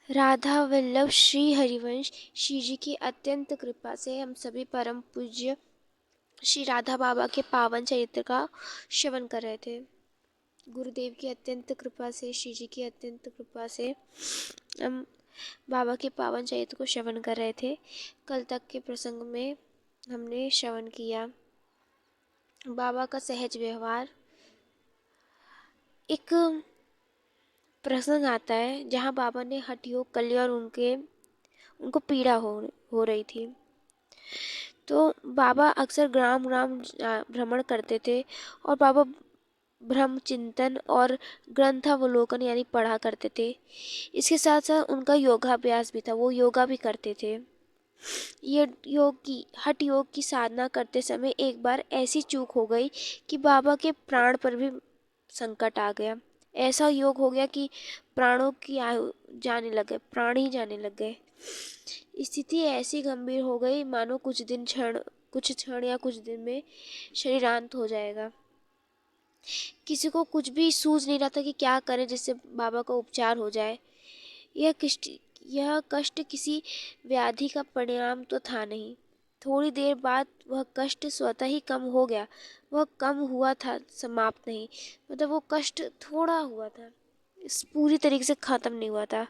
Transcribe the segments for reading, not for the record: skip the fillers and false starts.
राधा वल्लभ श्री हरिवंश श्री जी की अत्यंत कृपा से हम सभी परम पूज्य श्री राधा बाबा के पावन चरित्र का श्रवण कर रहे थे। गुरुदेव की अत्यंत कृपा से, श्री जी की अत्यंत कृपा से हम बाबा के पावन चरित्र को श्रवण कर रहे थे। कल तक के प्रसंग में हमने श्रवण किया बाबा का सहज व्यवहार। एक प्रसंग आता है जहाँ बाबा ने हठ योग कर लिया और उनको पीड़ा हो रही थी। तो बाबा अक्सर ग्राम ग्राम भ्रमण करते थे और बाबा ब्रह्म चिंतन और ग्रंथावलोकन यानी पढ़ा करते थे। इसके साथ साथ उनका योगाभ्यास भी था, वो योगा भी करते थे। ये हठ योग की साधना करते समय एक बार ऐसी चूक हो गई कि बाबा के प्राण पर भी संकट आ गया। ऐसा योग हो गया कि प्राणों की आयु जाने लगे, प्राण ही जाने लग गए। स्थिति ऐसी गंभीर हो गई मानो कुछ क्षण या कुछ दिन में शरीरांत हो जाएगा। किसी को कुछ भी सूझ नहीं रहा था कि क्या करें जिससे बाबा का उपचार हो जाए। यह कष्ट किसी व्याधि का परिणाम तो था नहीं। थोड़ी देर बाद वह कष्ट स्वतः ही कम हो गया। वह कम हुआ था, समाप्त नहीं। मतलब वो कष्ट थोड़ा हुआ था, इस पूरी तरीके से खत्म नहीं हुआ था।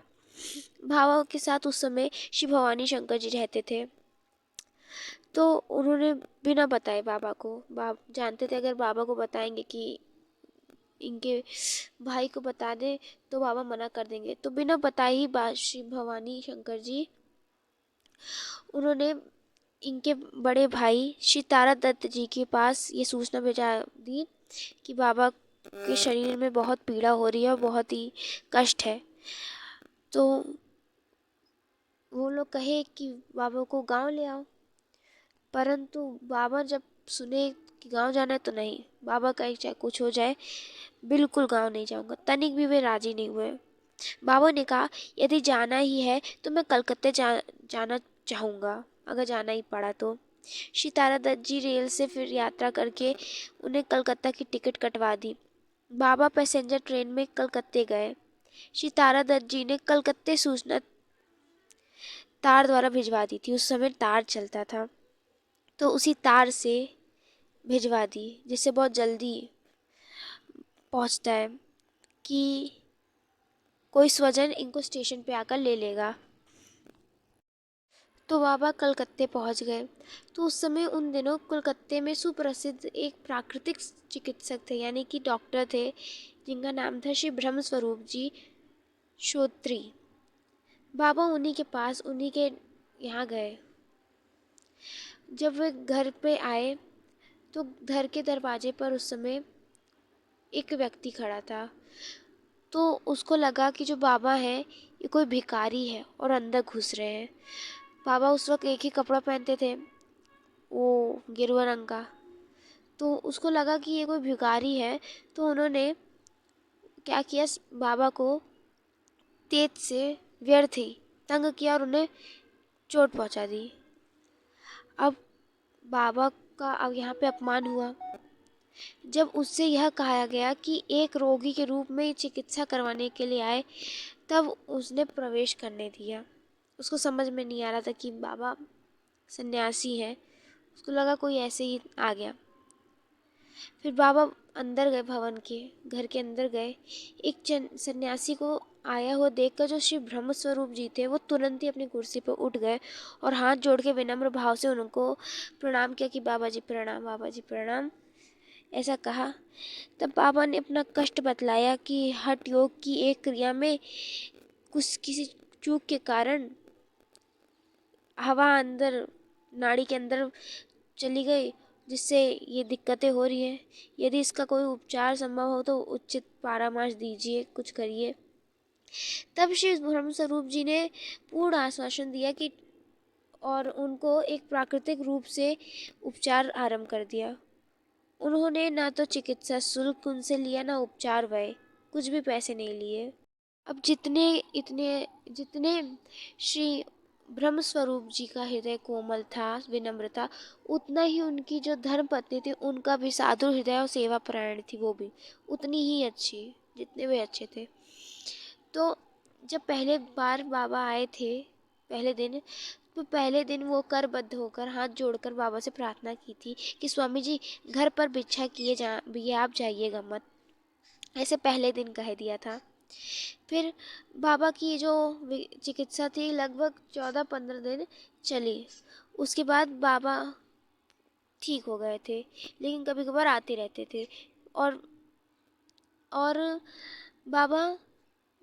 बाबा के साथ उस समय श्री भवानी शंकर जी रहते थे। तो उन्होंने बिना बताए बाबा को, जानते थे अगर बाबा को बताएंगे कि इनके भाई को बता दे तो बाबा मना कर देंगे। तो बिना बताए ही श्री भवानी शंकर जी उन्होंने इनके बड़े भाई श्री तारा दत्त जी के पास ये सूचना भेजा दी कि बाबा के शरीर में बहुत पीड़ा हो रही है और बहुत ही कष्ट है। तो वो लोग कहे कि बाबा को गांव ले आओ, परंतु बाबा जब सुने कि गांव जाना है तो नहीं, बाबा कहे चाहे कुछ हो जाए बिल्कुल गांव नहीं जाऊंगा। तनिक भी वे राजी नहीं हुए। बाबा ने कहा यदि जाना ही है तो मैं कलकत्ते जाना चाहूँगा, अगर जाना ही पड़ा तो। श्री तारा दत्त जी रेल से फिर यात्रा करके उन्हें कलकत्ता की टिकट कटवा दी। बाबा पैसेंजर ट्रेन में कलकत्ते गए। श्री तारा दत्त जी ने कलकत्ते सूचना तार द्वारा भिजवा दी थी। उस समय तार चलता था तो उसी तार से भिजवा दी, जिससे बहुत जल्दी पहुंचता है कि कोई स्वजन इनको स्टेशन पे आकर ले लेगा। तो बाबा कलकत्ते पहुंच गए। तो उस समय उन दिनों कलकत्ते में सुप्रसिद्ध एक प्राकृतिक चिकित्सक थे, यानी कि डॉक्टर थे, जिनका नाम था श्री ब्रह्म स्वरूप जी श्रोत्री। बाबा उन्हीं के पास, उन्हीं के यहाँ गए। जब वे घर पे आए तो घर के दरवाजे पर उस समय एक व्यक्ति खड़ा था। तो उसको लगा कि जो बाबा है ये कोई भिखारी है और अंदर घुस रहे हैं। बाबा उस वक्त एक ही कपड़ा पहनते थे, वो गेरुआ रंग का। तो उसको लगा कि ये कोई भिखारी है। तो उन्होंने क्या किया, बाबा को तेज से व्यर्थ ही तंग किया और उन्हें चोट पहुंचा दी। अब बाबा का अब यहाँ पे अपमान हुआ जब उससे यह कहा गया कि एक रोगी के रूप में चिकित्सा करवाने के लिए आए, तब उसने प्रवेश करने दिया। उसको समझ में नहीं आ रहा था कि बाबा सन्यासी है, उसको लगा कोई ऐसे ही आ गया। फिर बाबा अंदर गए, भवन के घर के अंदर गए। एक सन्यासी को आया हुआ देखकर जो श्री ब्रह्म स्वरूप जी थे वो तुरंत ही अपनी कुर्सी पर उठ गए और हाथ जोड़ के विनम्र भाव से उनको प्रणाम किया कि बाबा जी प्रणाम, बाबा जी प्रणाम, ऐसा कहा। तब बाबा ने अपना कष्ट बतलाया कि हठ योग की एक क्रिया में किसी चूक के कारण हवा अंदर नाड़ी के अंदर चली गई, जिससे ये दिक्कतें हो रही हैं। यदि इसका कोई उपचार संभव हो तो उचित परामर्श दीजिए, कुछ करिए। तब श्री ब्रह्म स्वरूप जी ने पूर्ण आश्वासन दिया कि और उनको एक प्राकृतिक रूप से उपचार आरंभ कर दिया। उन्होंने ना तो चिकित्सा शुल्क उनसे लिया, ना उपचार व्यय, कुछ भी पैसे नहीं लिए। अब जितने श्री ब्रह्म स्वरूप जी का हृदय कोमल था, विनम्र था, उतना ही उनकी जो धर्म पत्नी थी उनका भी साधु हृदय और सेवा परायण थी, वो भी उतनी ही अच्छी, जितने वे अच्छे थे। तो जब पहले बार बाबा आए थे पहले दिन, तो पहले दिन वो करबद्ध होकर हाथ जोड़कर बाबा से प्रार्थना की थी कि स्वामी जी, घर पर भिक्षा किए जा भी आप जाइएगा मत, ऐसे पहले दिन कह दिया था। फिर बाबा की जो चिकित्सा थी लगभग 14-15 दिन चली। उसके बाद बाबा ठीक हो गए थे, लेकिन कभी कभार आते रहते थे। और और बाबा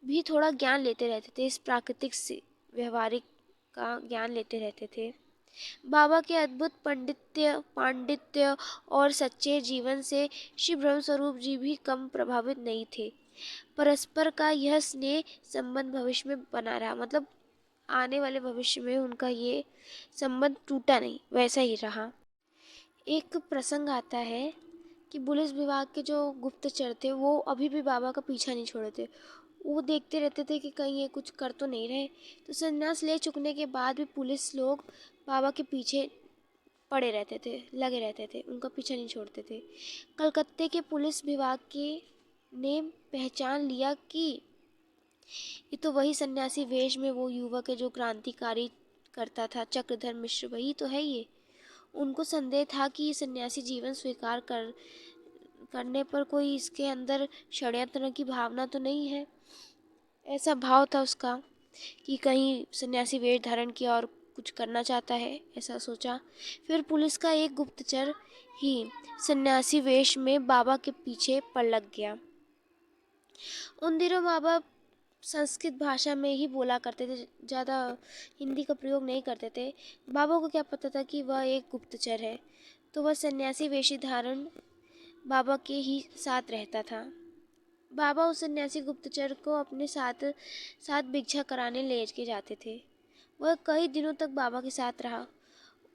भी थोड़ा ज्ञान लेते रहते थे, इस प्राकृतिक से व्यवहारिक का ज्ञान लेते रहते थे। बाबा के अद्भुत पांडित्य और सच्चे जीवन से श्री ब्रह्म स्वरूप जी भी कम प्रभावित नहीं थे। परस्पर का यह स्नेह संबंध भविष्य में बना रहा, मतलब आने वाले भविष्य में उनका ये संबंध टूटा नहीं, वैसा ही रहा। एक प्रसंग आता है कि पुलिस विभाग के जो गुप्तचर थे वो अभी भी बाबा का पीछा नहीं छोड़े थे। वो देखते रहते थे कि कहीं ये कुछ कर तो नहीं रहे। तो संन्यास ले चुकने के बाद भी पुलिस लोग बाबा के पीछे पड़े रहते थे, लगे रहते थे, उनका पीछा नहीं छोड़ते थे। कलकत्ते के पुलिस विभाग के ने पहचान लिया कि ये तो वही सन्यासी वेश में वो युवक है जो क्रांतिकारी करता था, चक्रधर मिश्र, वही तो है ये। उनको संदेह था कि ये सन्यासी जीवन स्वीकार करने पर कोई इसके अंदर षड्यंत्र की भावना तो नहीं है। ऐसा भाव था उसका कि कहीं सन्यासी वेश धारण किया और कुछ करना चाहता है, ऐसा सोचा। फिर पुलिस का एक गुप्तचर ही सन्यासी वेश में बाबा के पीछे पड़ लग गया। उन दिनों बाबा संस्कृत भाषा में ही बोला करते थे, ज़्यादा हिंदी का प्रयोग नहीं करते थे। बाबा को क्या पता था कि वह एक गुप्तचर है, तो वह सन्यासी वेशी धारण बाबा के ही साथ रहता था। बाबा उस सन्यासी गुप्तचर को अपने साथ साथ भिक्षा कराने ले के जाते थे। वह कई दिनों तक बाबा के साथ रहा।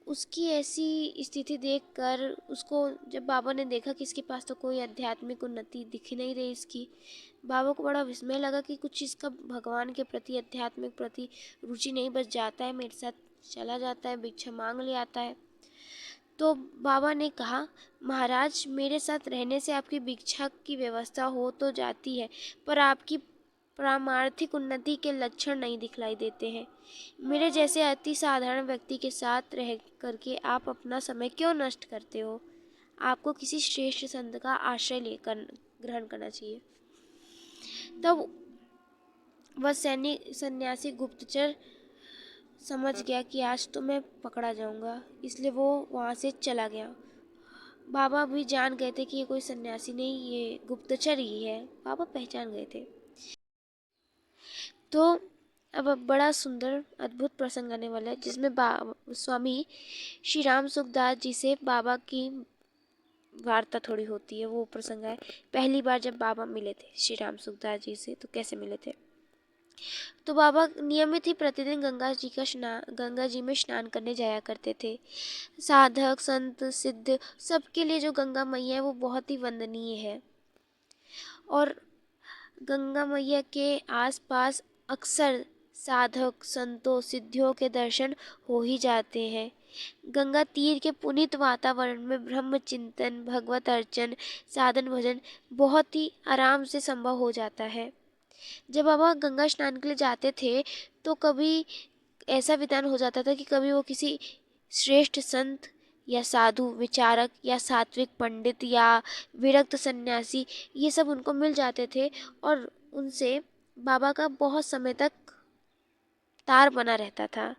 उसकी ऐसी स्थिति देखकर उसको, जब बाबा ने देखा कि इसके पास तो कोई आध्यात्मिक उन्नति दिख नहीं रही इसकी, बाबा को बड़ा विस्मय लगा कि कुछ इसका भगवान के प्रति, आध्यात्मिक प्रति रुचि नहीं, बस जाता है मेरे साथ, चला जाता है, भिक्षा मांग ले आता है। तो बाबा ने कहा, महाराज, मेरे साथ रहने से आपकी भिक्षा की व्यवस्था हो तो जाती है, पर आपकी पारमार्थिक उन्नति के लक्षण नहीं दिखलाई देते हैं। मेरे जैसे अति साधारण व्यक्ति के साथ रह करके आप अपना समय क्यों नष्ट करते हो? आपको किसी श्रेष्ठ संत का आश्रय लेकर ग्रहण करना चाहिए। तब वह सन्यासी गुप्तचर समझ गया कि आज तो मैं पकड़ा जाऊंगा, इसलिए वो वहाँ से चला गया। बाबा भी जान गए थे कि ये कोई सन्यासी नहीं, ये गुप्तचर ही है। बाबा पहचान गए थे। तो अब बड़ा सुंदर अद्भुत प्रसंग आने वाला है, जिसमें स्वामी श्री राम सुखदास जी से बाबा की वार्ता थोड़ी होती है। वो प्रसंग है पहली बार जब बाबा मिले थे श्री राम सुखदास जी से, तो कैसे मिले थे। तो बाबा नियमित ही प्रतिदिन गंगा जी में स्नान करने जाया करते थे। साधक संत सिद्ध सबके लिए जो गंगा मैया है वो बहुत ही वंदनीय है। और गंगा मैया के आसपास अक्सर साधक संतों सिद्धियों के दर्शन हो ही जाते हैं। गंगा तीर के पुनीत वातावरण में ब्रह्म चिंतन, भगवत अर्चन, साधन भजन बहुत ही आराम से संभव हो जाता है। जब बाबा गंगा स्नान के लिए जाते थे तो कभी ऐसा विधान हो जाता था कि कभी वो किसी श्रेष्ठ संत या साधु विचारक या सात्विक पंडित या विरक्त सन्यासी, ये सब उनको मिल जाते थे और उनसे बाबा का बहुत समय तक तार बना रहता था।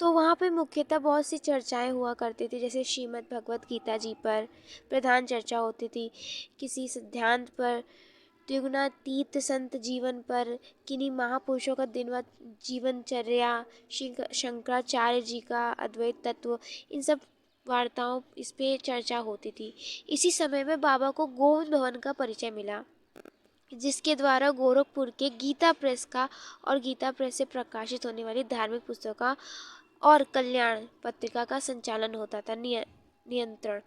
तो वहाँ पे मुख्यतः बहुत सी चर्चाएं हुआ करती थी, जैसे श्रीमद् भगवत गीता जी पर प्रधान चर्चा होती थी, किसी सिद्धांत पर, त्रिगुणातीत संत जीवन पर, किन्हीं महापुरुषों का दिनवत जीवनचर्या, शंकराचार्य जी का अद्वैत तत्व, इन सब वार्ताओं इस पे चर्चा होती थी। इसी समय में बाबा को गोविंद भवन का परिचय मिला, जिसके द्वारा गोरखपुर के गीता प्रेस का और गीता प्रेस से प्रकाशित होने वाली धार्मिक पुस्तकों का और कल्याण पत्रिका का संचालन होता था, नियंत्रण।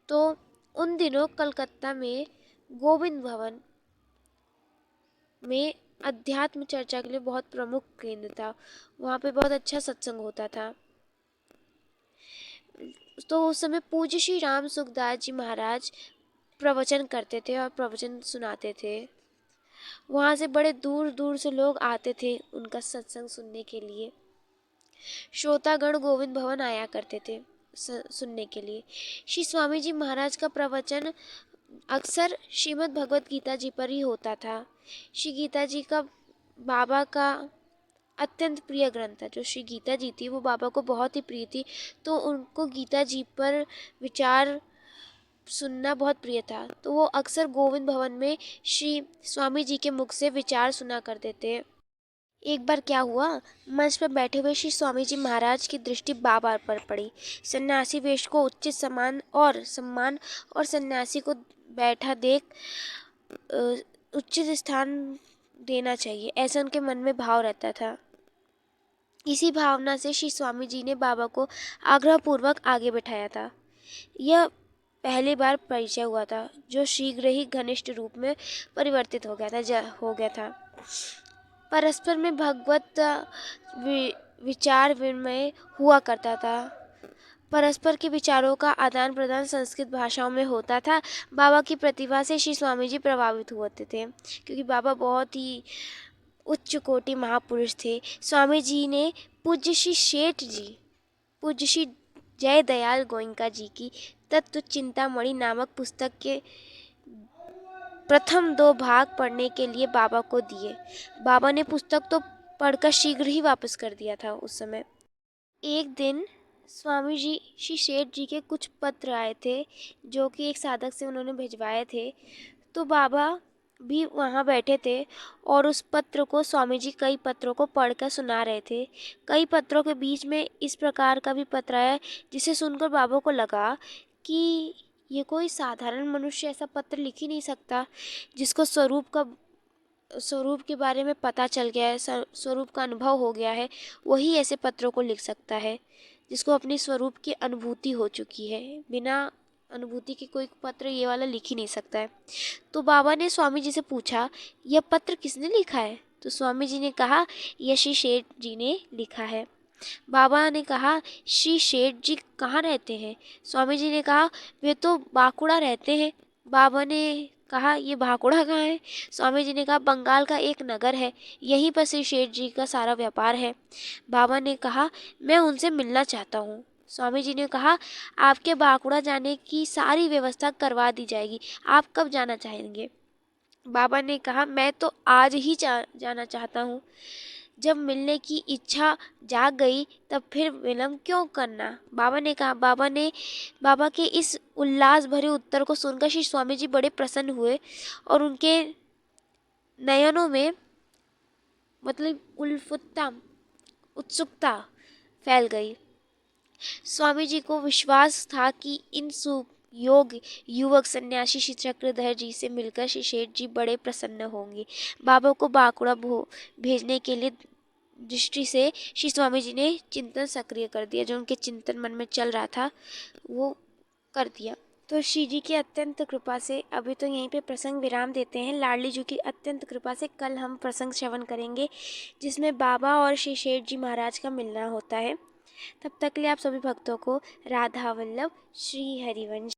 तो उन दिनों कलकत्ता में गोविंद भवन में अध्यात्म चर्चा के लिए बहुत प्रमुख केंद्र था। वहाँ पे बहुत अच्छा सत्संग होता था। तो उस समय पूज्य श्री राम सुखदास जी महाराज प्रवचन करते थे और प्रवचन सुनाते थे। वहाँ से बड़े दूर दूर से लोग आते थे उनका सत्संग सुनने के लिए। श्रोतागण गोविंद भवन आया करते थे सुनने के लिए। श्री स्वामी जी महाराज का प्रवचन अक्सर श्रीमद् भगवत गीता जी पर ही होता था। श्री गीता जी का बाबा का अत्यंत प्रिय ग्रंथ था। जो श्री गीता जी थी वो बाबा को बहुत ही प्रिय थी, तो उनको गीता जी पर विचार सुनना बहुत प्रिय था। तो वो अक्सर गोविंद भवन में श्री स्वामी जी के मुख से विचार सुना करते थे। एक बार क्या हुआ, मंच पर बैठे हुए श्री स्वामी जी महाराज की दृष्टि बाबा पर पड़ी। सन्यासी वेश को उचित सम्मान और सन्यासी को बैठा देख उचित स्थान देना चाहिए, ऐसा उनके मन में भाव रहता था। इसी भावना से श्री स्वामी जी ने बाबा को आग्रहपूर्वक आगे बैठाया था। यह पहली बार परिचय हुआ था, जो शीघ्र ही घनिष्ठ रूप में परिवर्तित हो गया था। परस्पर में भगवत विचार विनिमय हुआ करता था। परस्पर के विचारों का आदान प्रदान संस्कृत भाषाओं में होता था। बाबा की प्रतिभा से श्री स्वामी जी प्रभावित होते थे, क्योंकि बाबा बहुत ही उच्च कोटि महापुरुष थे। स्वामी जी ने पूज्य श्री जय दयाल गोयनका जी की तत्व चिंतामणि नामक पुस्तक के प्रथम 2 भाग पढ़ने के लिए बाबा को दिए। बाबा ने पुस्तक तो पढ़कर शीघ्र ही वापस कर दिया था। उस समय एक दिन स्वामी जी श्री शेठ जी के कुछ पत्र आए थे, जो कि एक साधक से उन्होंने भिजवाए थे। तो बाबा भी वहाँ बैठे थे और उस पत्र को स्वामी जी कई पत्रों को पढ़कर सुना रहे थे। कई पत्रों के बीच में इस प्रकार का भी पत्र आया, जिसे सुनकर बाबा को लगा कि ये कोई साधारण मनुष्य ऐसा पत्र लिख ही नहीं सकता। जिसको स्वरूप के बारे में पता चल गया है, स्वरूप का अनुभव हो गया है, वही ऐसे पत्रों को लिख सकता है। जिसको अपनी स्वरूप की अनुभूति हो चुकी है, बिना अनुभूति के कोई पत्र ये वाला लिख ही नहीं सकता है। तो बाबा ने स्वामी जी से पूछा, यह पत्र किसने लिखा है? तो स्वामी जी ने कहा, यह श्री शेठ जी ने लिखा है। बाबा ने कहा, श्री शेठ जी कहाँ रहते हैं? स्वामी जी ने कहा, वे तो बांकुड़ा रहते हैं। बाबा ने कहा, ये बांकुड़ा कहाँ है? स्वामी जी ने कहा, बंगाल का एक नगर है, यहीं पर श्री शेठ जी का सारा व्यापार है। बाबा ने कहा, मैं उनसे मिलना चाहता हूँ। स्वामी जी ने कहा, आपके बांकुड़ा जाने की सारी व्यवस्था करवा दी जाएगी, आप कब जाना चाहेंगे? बाबा ने कहा, मैं तो आज ही जाना चाहता हूँ। जब मिलने की इच्छा जाग गई तब फिर विलम्ब क्यों करना? बाबा ने कहा। बाबा के इस उल्लास भरे उत्तर को सुनकर श्री स्वामी जी बड़े प्रसन्न हुए और उनके नयनों में उत्सुकता फैल गई। स्वामी जी को विश्वास था कि इन सुयोग युवक सन्यासी श्री चक्रधर जी से मिलकर श्री शेठ जी बड़े प्रसन्न होंगे। बाबा को बांकुड़ा भेजने के लिए दृष्टि से श्री स्वामी जी ने चिंतन सक्रिय कर दिया। जो उनके चिंतन मन में चल रहा था वो कर दिया। तो श्री जी की अत्यंत कृपा से अभी तो यहीं पे प्रसंग विराम देते हैं। लाडली जी की अत्यंत कृपा से कल हम प्रसंग श्रवण करेंगे, जिसमें बाबा और श्री शेठ जी महाराज का मिलना होता है। तब तक के लिए आप सभी भक्तों को राधा वल्लभ श्री हरिवंश।